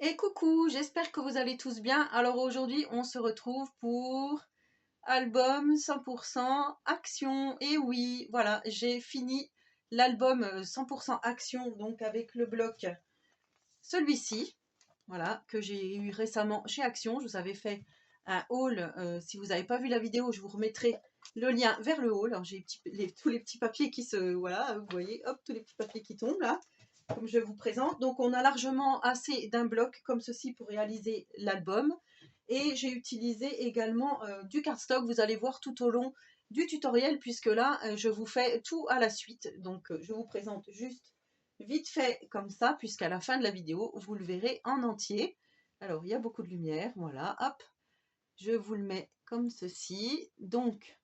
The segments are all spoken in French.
Et coucou, j'espère que vous allez tous bien. Alors aujourd'hui, on se retrouve pour album 100% action. Et oui, voilà, j'ai fini l'album 100% action, donc avec le bloc, celui-ci, voilà, que j'ai eu récemment chez Action. Je vous avais fait un haul. Si vous n'avez pas vu la vidéo, je vous remettrai le lien vers le haul. Alors j'ai tous les petits papiers qui se... Voilà, vous voyez, hop, tous les petits papiers qui tombent là comme je vous présente. Donc on a largement assez d'un bloc comme ceci pour réaliser l'album. Et j'ai utilisé également du cardstock. Vous allez voir tout au long du tutoriel puisque là, je vous fais tout à la suite. Donc je vous présente juste vite fait comme ça puisqu'à la fin de la vidéo, vous le verrez en entier. Alors il y a beaucoup de lumière, voilà, hop. Je vous le mets comme ceci. Donc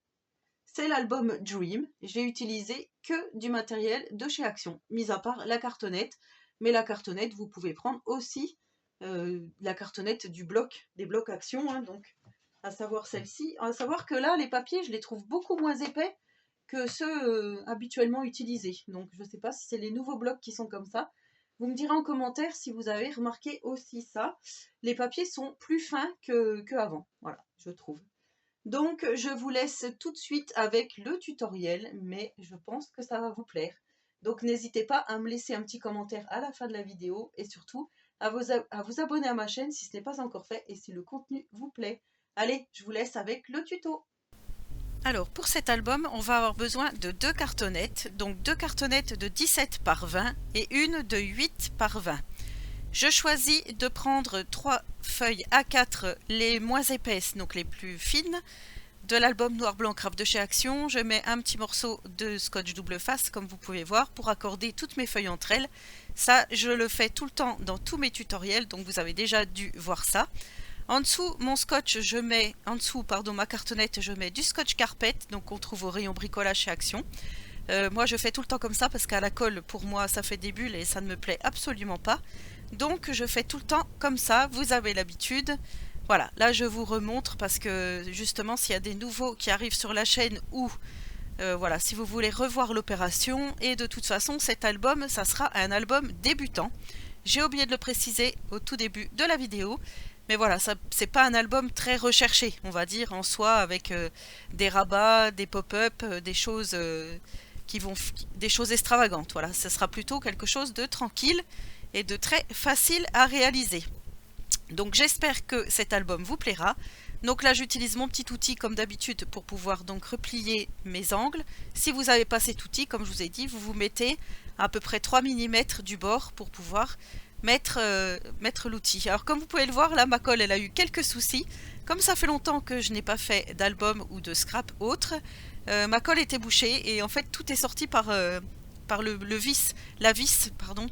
c'est l'album Dream. J'ai utilisé que du matériel de chez Action, mis à part la cartonnette. Mais la cartonnette, vous pouvez prendre aussi la cartonnette du bloc, des blocs Action. Hein, donc, à savoir celle-ci. À savoir que là, les papiers, je les trouve beaucoup moins épais que ceux habituellement utilisés. Donc, je ne sais pas si c'est les nouveaux blocs qui sont comme ça. Vous me direz en commentaire si vous avez remarqué aussi ça. Les papiers sont plus fins que avant. Voilà, je trouve. Donc, je vous laisse tout de suite avec le tutoriel, mais je pense que ça va vous plaire. Donc, n'hésitez pas à me laisser un petit commentaire à la fin de la vidéo et surtout à vous abonner à ma chaîne si ce n'est pas encore fait et si le contenu vous plaît. Allez, je vous laisse avec le tuto. Alors pour cet album, on va avoir besoin de deux cartonnettes, donc deux cartonnettes de 17 par 20 et une de 8 par 20. Je choisis de prendre trois feuilles A4 les moins épaisses, donc les plus fines, de l'album Noir Blanc Craft de chez Action. Je mets un petit morceau de scotch double face, comme vous pouvez voir, pour accorder toutes mes feuilles entre elles. Ça, je le fais tout le temps dans tous mes tutoriels, donc vous avez déjà dû voir ça. En dessous, ma cartonnette, je mets du scotch carpet, donc qu'on trouve au rayon bricolage chez Action. Moi, je fais tout le temps comme ça parce qu'à la colle, pour moi, ça fait des bulles et ça ne me plaît absolument pas. Donc, je fais tout le temps comme ça. Vous avez l'habitude. Voilà, là, je vous remontre parce que justement, s'il y a des nouveaux qui arrivent sur la chaîne ou voilà, si vous voulez revoir l'opération, et de toute façon, cet album, ça sera un album débutant. J'ai oublié de le préciser au tout début de la vidéo. Mais voilà, c'est pas un album très recherché, on va dire, en soi, avec des rabats, des pop-up, des choses des choses extravagantes. Voilà, ce sera plutôt quelque chose de tranquille et de très facile à réaliser. Donc j'espère que cet album vous plaira. Donc là j'utilise mon petit outil comme d'habitude pour pouvoir donc replier mes angles. Si vous n'avez pas cet outil, comme je vous ai dit, vous vous mettez à peu près 3 mm du bord pour pouvoir mettre l'outil. Alors comme vous pouvez le voir, là ma colle elle a eu quelques soucis. Comme ça fait longtemps que je n'ai pas fait d'album ou de scrap autre, ma colle était bouchée et en fait tout est sorti par la vis, pardon,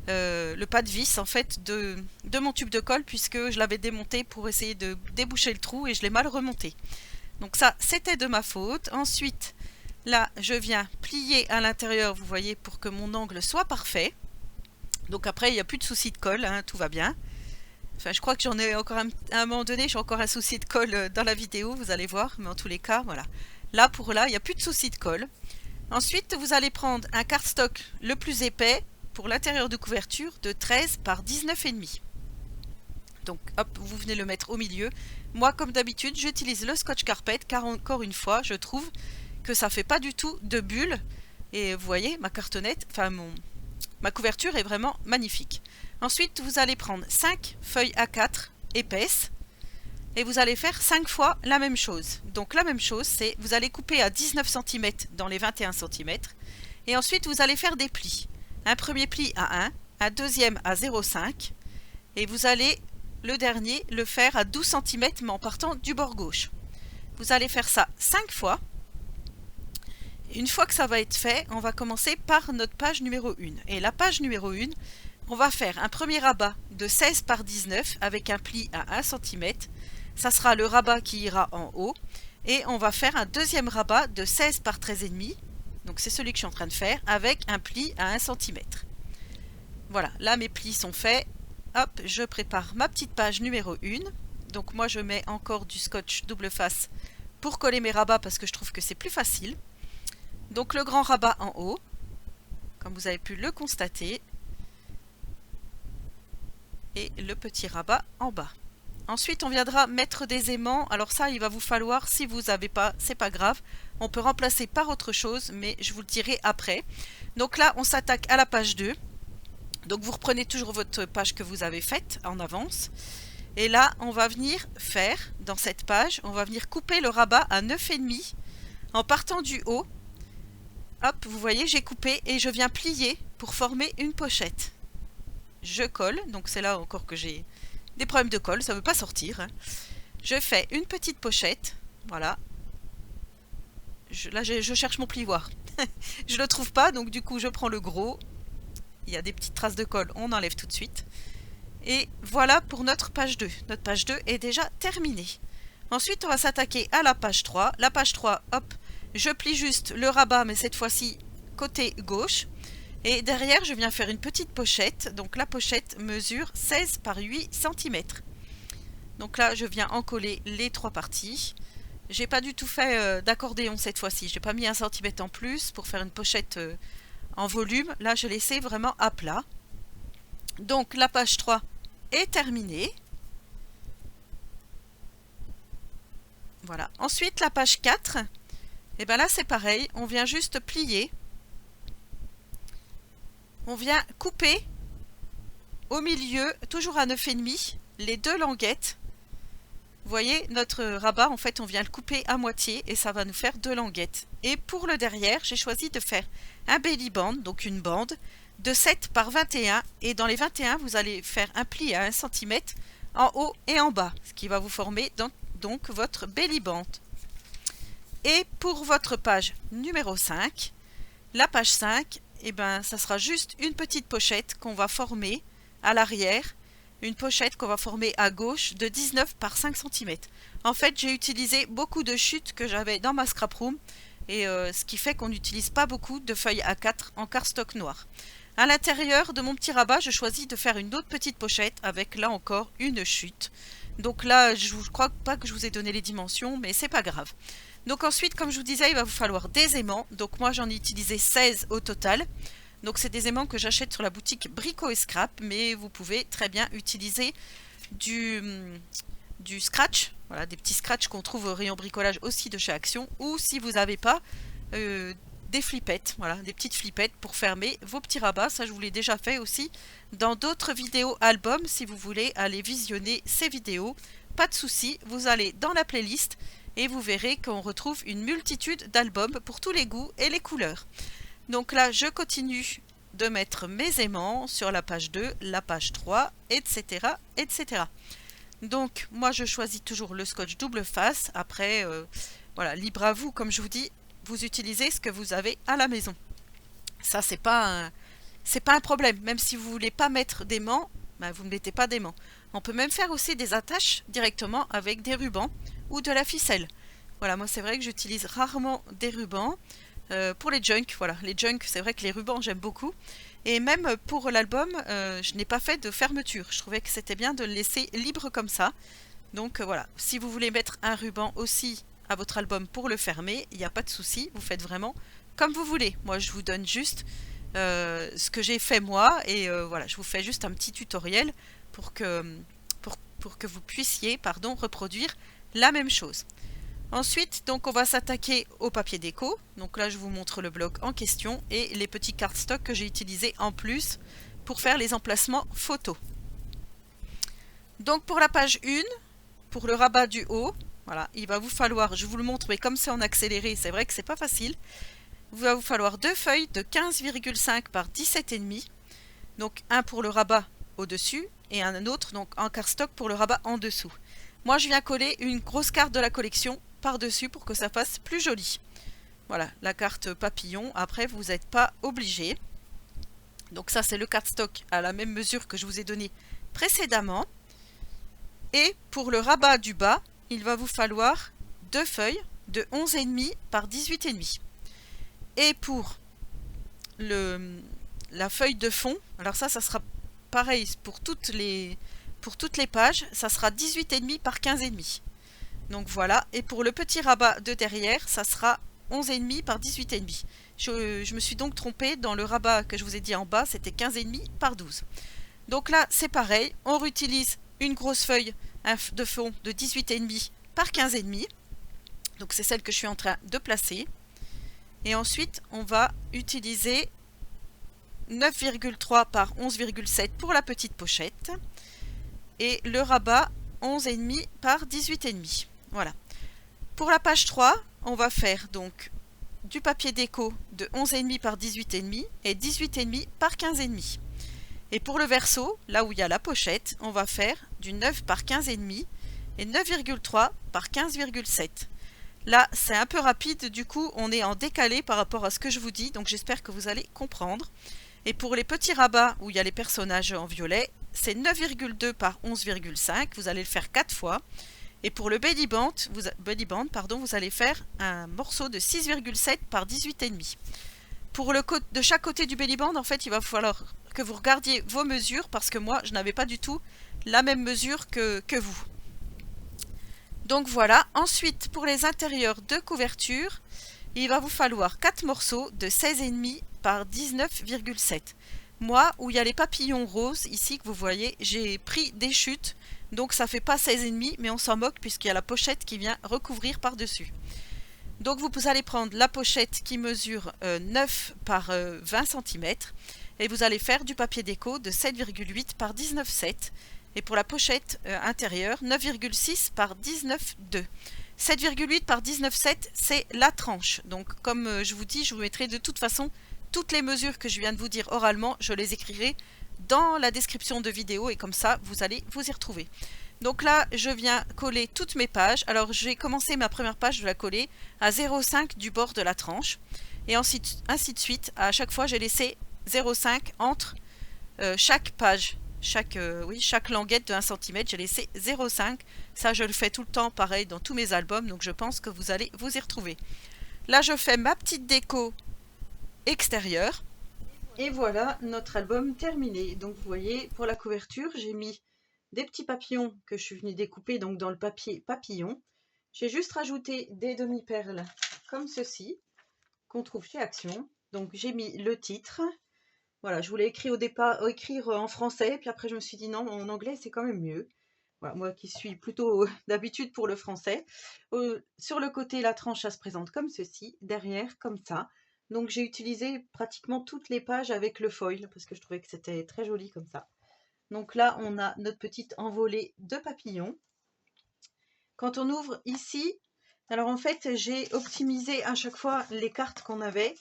le pas de vis en fait de mon tube de colle, puisque je l'avais démonté pour essayer de déboucher le trou et je l'ai mal remonté. Donc ça, c'était de ma faute. Ensuite, là, je viens plier à l'intérieur, vous voyez, pour que mon angle soit parfait. Donc après, il n'y a plus de souci de colle, hein, tout va bien. Enfin, je crois que j'en ai encore à un moment donné, j'ai encore un souci de colle dans la vidéo, vous allez voir, mais en tous les cas, voilà. Là, pour là, il n'y a plus de souci de colle. Ensuite, vous allez prendre un cardstock le plus épais pour l'intérieur de couverture de 13 par 19,5. Donc, hop, vous venez le mettre au milieu. Moi, comme d'habitude, j'utilise le scotch carpet, car encore une fois, je trouve que ça fait pas du tout de bulles. Et vous voyez, ma cartonnette, enfin ma couverture est vraiment magnifique. Ensuite, vous allez prendre 5 feuilles A4 épaisses et vous allez faire 5 fois la même chose. Donc la même chose, c'est vous allez couper à 19 cm dans les 21 cm et ensuite vous allez faire des plis. Un premier pli à 1, un deuxième à 0,5 et vous allez le dernier le faire à 12 cm mais en partant du bord gauche. Vous allez faire ça 5 fois. Une fois que ça va être fait, on va commencer par notre page numéro 1. Et la page numéro 1, on va faire un premier rabat de 16 par 19 avec un pli à 1 cm. Ça sera le rabat qui ira en haut. Et on va faire un deuxième rabat de 16 par 13,5. Donc c'est celui que je suis en train de faire avec un pli à 1 cm. Voilà, là mes plis sont faits. Hop, je prépare ma petite page numéro 1. Donc moi je mets encore du scotch double face pour coller mes rabats parce que je trouve que c'est plus facile. Donc le grand rabat en haut, comme vous avez pu le constater. et le petit rabat en bas. Ensuite, on viendra mettre des aimants. Alors ça, il va vous falloir, si vous n'avez pas, c'est pas grave. On peut remplacer par autre chose, mais je vous le dirai après. Donc là, on s'attaque à la page 2. Donc vous reprenez toujours votre page que vous avez faite en avance. Et là, on va venir faire, dans cette page, on va venir couper le rabat à 9,5 en partant du haut. Hop, vous voyez, j'ai coupé et je viens plier pour former une pochette. Je colle, donc c'est là encore que j'ai des problèmes de colle, ça ne veut pas sortir. Hein. Je fais une petite pochette, voilà. Là, je cherche mon plioir. Je ne le trouve pas, donc du coup, je prends le gros. Il y a des petites traces de colle, on enlève tout de suite. Et voilà pour notre page 2. Notre page 2 est déjà terminée. Ensuite, on va s'attaquer à la page 3. La page 3, hop, je plie juste le rabat, mais cette fois-ci côté gauche. Et derrière, je viens faire une petite pochette. Donc la pochette mesure 16 par 8 cm. Donc là, je viens encoller les trois parties. J'ai pas du tout fait d'accordéon cette fois-ci. J'ai pas mis 1 cm en plus pour faire une pochette en volume. Là, je laissais vraiment à plat. Donc la page 3 est terminée. Voilà. Ensuite, la page 4. Et bien là, c'est pareil. On vient juste plier. On vient couper au milieu, toujours à 9,5, les deux languettes. Vous voyez, notre rabat, en fait, on vient le couper à moitié et ça va nous faire 2 languettes. Et pour le derrière, j'ai choisi de faire un belly band, donc une bande, de 7 par 21. Et dans les 21, vous allez faire un pli à 1 cm en haut et en bas, ce qui va vous former donc votre belly band. Et pour votre page numéro 5, la page 5, eh ben, ça sera juste une petite pochette qu'on va former à l'arrière. Une pochette qu'on va former à gauche de 19 par 5 cm. En fait, j'ai utilisé beaucoup de chutes que j'avais dans ma scrap room et ce qui fait qu'on n'utilise pas beaucoup de feuilles A4 en cardstock noir. À l'intérieur de mon petit rabat, je choisis de faire une autre petite pochette avec là encore une chute. Donc là, je ne crois pas que je vous ai donné les dimensions, mais c'est pas grave. Donc ensuite, comme je vous disais, il va vous falloir des aimants. Donc moi, j'en ai utilisé 16 au total. Donc c'est des aimants que j'achète sur la boutique Brico et Scrap, mais vous pouvez très bien utiliser du scratch, voilà, des petits scratchs qu'on trouve au rayon bricolage aussi de chez Action, ou si vous n'avez pas, des flippettes, voilà, des petites flippettes pour fermer vos petits rabats. Ça, je vous l'ai déjà fait aussi dans d'autres vidéos albums. Si vous voulez aller visionner ces vidéos, pas de souci, vous allez dans la playlist et vous verrez qu'on retrouve une multitude d'albums pour tous les goûts et les couleurs. Donc là, je continue de mettre mes aimants sur la page 2, la page 3, etc. etc. Donc, moi, je choisis toujours le scotch double face. Après, voilà, libre à vous, comme je vous dis, vous utilisez ce que vous avez à la maison. Ça, c'est pas un problème. Même si vous voulez pas mettre d'aimants, ben, vous ne mettez pas d'aimants. On peut même faire aussi des attaches directement avec des rubans ou de la ficelle. Voilà, moi, c'est vrai que j'utilise rarement des rubans. Pour les junk, voilà, les junk, c'est vrai que les rubans j'aime beaucoup. Et même pour l'album, je n'ai pas fait de fermeture. Je trouvais que c'était bien de le laisser libre comme ça. Donc voilà, si vous voulez mettre un ruban aussi à votre album pour le fermer, il n'y a pas de souci. Vous faites vraiment comme vous voulez. Moi, je vous donne juste ce que j'ai fait moi. Et voilà, je vous fais juste un petit tutoriel pour que vous puissiez, reproduire la même chose. Ensuite, donc on va s'attaquer au papier déco. Donc là, je vous montre le bloc en question et les petits cardstock que j'ai utilisés en plus pour faire les emplacements photos. Donc pour la page 1, pour le rabat du haut, voilà, il va vous falloir, je vous le montre, mais comme c'est en accéléré, c'est vrai que c'est pas facile. Il va vous falloir 2 feuilles de 15,5 par 17,5. Donc un pour le rabat au-dessus et un autre donc en cardstock pour le rabat en dessous. Moi, je viens coller une grosse carte de la collection par-dessus pour que ça fasse plus joli. Voilà, la carte papillon. Après, vous n'êtes pas obligé. Donc ça, c'est le cardstock à la même mesure que je vous ai donné précédemment. Et pour le rabat du bas, il va vous falloir 2 feuilles de 11,5 par 18,5. Et pour la feuille de fond, alors ça sera pareil pour toutes les pages, ça sera 18,5 par 15,5. Donc voilà, et pour le petit rabat de derrière, ça sera 11,5 par 18,5. Je me suis donc trompée dans le rabat que je vous ai dit en bas, c'était 15,5 par 12. Donc là, c'est pareil, on réutilise une grosse feuille de fond de 18,5 par 15,5. Donc c'est celle que je suis en train de placer. Et ensuite, on va utiliser 9,3 par 11,7 pour la petite pochette. Et le rabat 11,5 par 18,5. Voilà. Pour la page 3, on va faire donc du papier déco de 11,5 par 18,5 et 18,5 par 15,5. Et pour le verso, là où il y a la pochette, on va faire du 9 par 15,5 et 9,3 par 15,7. Là, c'est un peu rapide, du coup, on est en décalé par rapport à ce que je vous dis, donc j'espère que vous allez comprendre. Et pour les petits rabats où il y a les personnages en violet, c'est 9,2 par 11,5, vous allez le faire 4 fois. Et pour le belly band, vous allez faire un morceau de 6,7 par 18,5. Pour de chaque côté du belly band, en fait, il va falloir que vous regardiez vos mesures parce que moi, je n'avais pas du tout la même mesure que vous. Donc voilà, ensuite pour les intérieurs de couverture, il va vous falloir 4 morceaux de 16,5 par 19,7. Moi, où il y a les papillons roses, ici que vous voyez, j'ai pris des chutes, donc ça fait pas 16,5, mais on s'en moque puisqu'il y a la pochette qui vient recouvrir par-dessus. Donc vous allez prendre la pochette qui mesure 9 par 20 cm, et vous allez faire du papier déco de 7,8 par 19,7. Et pour la pochette intérieure, 9,6 par 19,2. 7,8 par 19,7, c'est la tranche. Donc comme je vous dis, je vous mettrai de toute façon toutes les mesures que je viens de vous dire oralement, je les écrirai dans la description de vidéo et comme ça, vous allez vous y retrouver. Donc là, je viens coller toutes mes pages. Alors, j'ai commencé ma première page, je la coller à 0,5 du bord de la tranche. Et ensuite, ainsi de suite, à chaque fois, j'ai laissé 0,5 entre chaque page. Chaque languette de 1 cm, j'ai laissé 0,5. Ça, je le fais tout le temps, pareil, dans tous mes albums. Donc, je pense que vous allez vous y retrouver. Là, je fais ma petite déco extérieure. Et voilà notre album terminé. Donc vous voyez, pour la couverture, j'ai mis des petits papillons que je suis venue découper donc dans le papier papillon. J'ai juste rajouté des demi-perles comme ceci, qu'on trouve chez Action. Donc j'ai mis le titre. Voilà, je voulais écrire au départ, écrire en français, puis après je me suis dit non, en anglais c'est quand même mieux. Voilà, moi qui suis plutôt d'habitude pour le français. Sur le côté, la tranche, ça se présente comme ceci, derrière, comme ça. Donc j'ai utilisé pratiquement toutes les pages avec le foil, parce que je trouvais que c'était très joli comme ça. Donc là, on a notre petite envolée de papillons. Quand on ouvre ici, alors en fait, j'ai optimisé à chaque fois les cartes qu'on avait.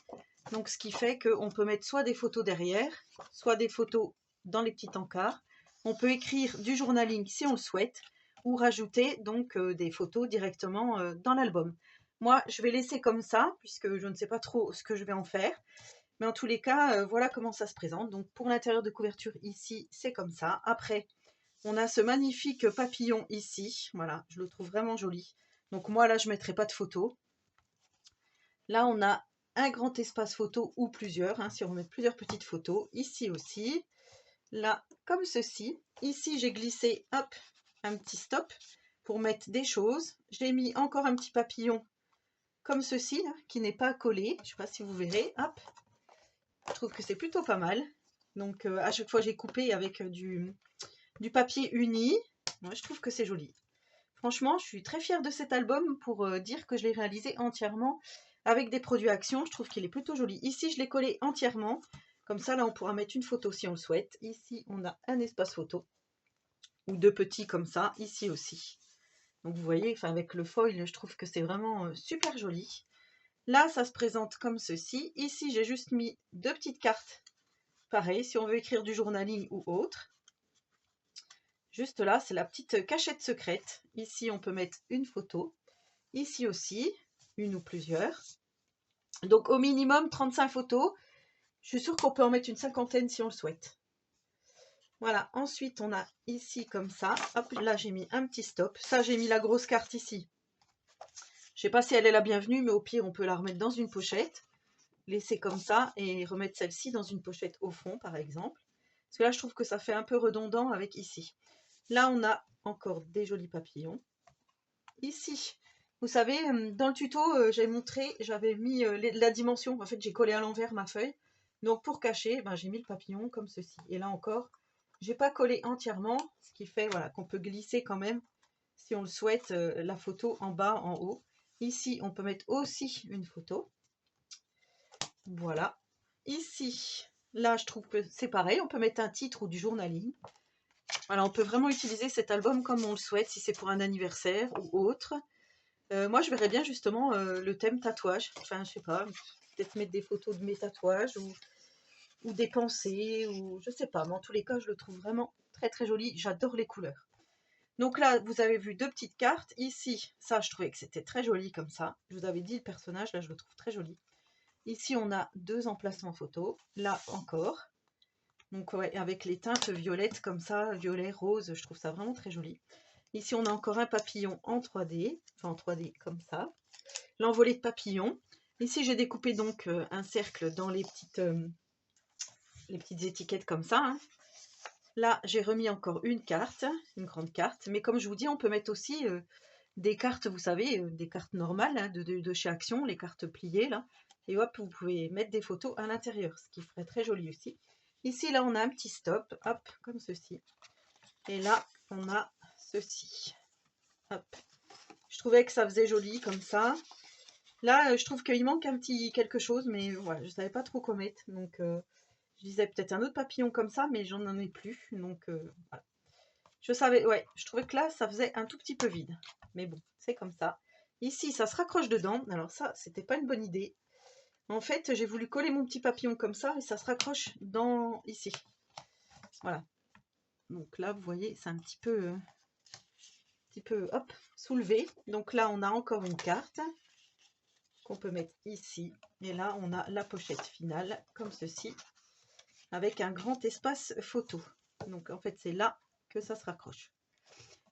Donc ce qui fait qu'on peut mettre soit des photos derrière, soit des photos dans les petits encarts. On peut écrire du journaling si on le souhaite, ou rajouter donc des photos directement dans l'album. Moi, je vais laisser comme ça, puisque je ne sais pas trop ce que je vais en faire. Mais en tous les cas, voilà comment ça se présente. Donc pour l'intérieur de couverture ici, c'est comme ça. Après, on a ce magnifique papillon ici. Voilà, je le trouve vraiment joli. Donc moi, là, je ne mettrai pas de photo. Là, on a un grand espace photo ou plusieurs, hein, si on met plusieurs petites photos. Ici aussi. Là, comme ceci. Ici, j'ai glissé, hop, un petit stop pour mettre des choses. J'ai mis encore un petit papillon comme ceci, hein, qui n'est pas collé. Je ne sais pas si vous verrez. Hop. Je trouve que c'est plutôt pas mal. Donc, à chaque fois, j'ai coupé avec du papier uni. Moi, je trouve que c'est joli. Franchement, je suis très fière de cet album pour dire que je l'ai réalisé entièrement avec des produits Action. Je trouve qu'il est plutôt joli. Ici, je l'ai collé entièrement. Comme ça, là, on pourra mettre une photo si on le souhaite. Ici, on a un espace photo. Ou deux petits comme ça. Ici aussi. Donc, vous voyez, avec le foil, je trouve que c'est vraiment super joli. Là, ça se présente comme ceci. Ici, j'ai juste mis deux petites cartes. Pareil, si on veut écrire du journaling ou autre. Juste là, c'est la petite cachette secrète. Ici, on peut mettre une photo. Ici aussi, une ou plusieurs. Donc, au minimum, 35 photos. Je suis sûre qu'on peut en mettre une cinquantaine si on le souhaite. Voilà, ensuite, on a ici comme ça. Hop, là, j'ai mis un petit stop. Ça, j'ai mis la grosse carte ici. Je ne sais pas si elle est la bienvenue, mais au pire, on peut la remettre dans une pochette. Laisser comme ça et remettre celle-ci dans une pochette au fond, par exemple. Parce que là, je trouve que ça fait un peu redondant avec ici. Là, on a encore des jolis papillons. Ici, vous savez, dans le tuto, j'ai montré, j'avais mis la dimension. En fait, j'ai collé à l'envers ma feuille. Donc, pour cacher, j'ai mis le papillon comme ceci. Et là encore, j'ai pas collé entièrement, ce qui fait voilà, qu'on peut glisser quand même, si on le souhaite, la photo en bas, en haut. Ici, on peut mettre aussi une photo. Voilà. Ici, là, je trouve que c'est pareil, on peut mettre un titre ou du journaling. Voilà, on peut vraiment utiliser cet album comme on le souhaite, si c'est pour un anniversaire ou autre. Moi, je verrais bien justement le thème tatouage. Enfin, je sais pas, peut-être mettre des photos de mes tatouages ou des pensées, ou je sais pas. Mais en tous les cas, je le trouve vraiment très très joli. J'adore les couleurs. Donc là, vous avez vu deux petites cartes. Ici, ça, je trouvais que c'était très joli comme ça. Je vous avais dit le personnage, là, je le trouve très joli. Ici, on a deux emplacements photos. Là encore. Donc ouais, avec les teintes violettes comme ça, violet, rose, je trouve ça vraiment très joli. Ici, on a encore un papillon en 3D, enfin en 3D comme ça. L'envolée de papillon. Ici, j'ai découpé donc un cercle dans les petites étiquettes comme ça. Hein. Là, j'ai remis encore une carte, une grande carte. Mais comme je vous dis, on peut mettre aussi des cartes, vous savez, des cartes normales hein, de chez Action, les cartes pliées là. Et hop, vous pouvez mettre des photos à l'intérieur, ce qui ferait très joli aussi. Ici, là, on a un petit stop, hop, comme ceci. Et là, on a ceci. Hop. Je trouvais que ça faisait joli comme ça. Là, je trouve qu'il manque un petit quelque chose, mais voilà, je ne savais pas trop quoi mettre. Donc, je disais peut-être un autre papillon comme ça, mais j'en en ai plus. Donc, voilà. Je savais, ouais, je trouvais que là, ça faisait un tout petit peu vide. Mais bon, c'est comme ça. Ici, ça se raccroche dedans. Alors ça, c'était pas une bonne idée. En fait, j'ai voulu coller mon petit papillon comme ça, et ça se raccroche dans ici. Voilà. Donc là, vous voyez, c'est un petit peu hop, soulevé. Donc là, on a encore une carte qu'on peut mettre ici. Et là, on a la pochette finale, comme ceci, avec un grand espace photo. Donc en fait, c'est là que ça se raccroche.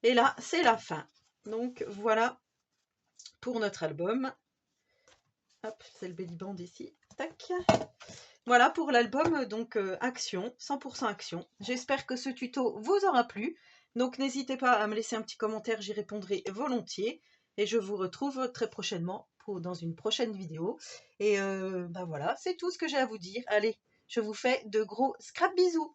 Et là, c'est la fin. Donc voilà pour notre album. Hop, c'est le belly band ici. Tac. Voilà pour l'album, donc Action, 100% Action. J'espère que ce tuto vous aura plu. Donc n'hésitez pas à me laisser un petit commentaire, j'y répondrai volontiers. Et je vous retrouve très prochainement dans une prochaine vidéo. Et ben voilà, c'est tout ce que j'ai à vous dire. Allez, je vous fais de gros scrap bisous.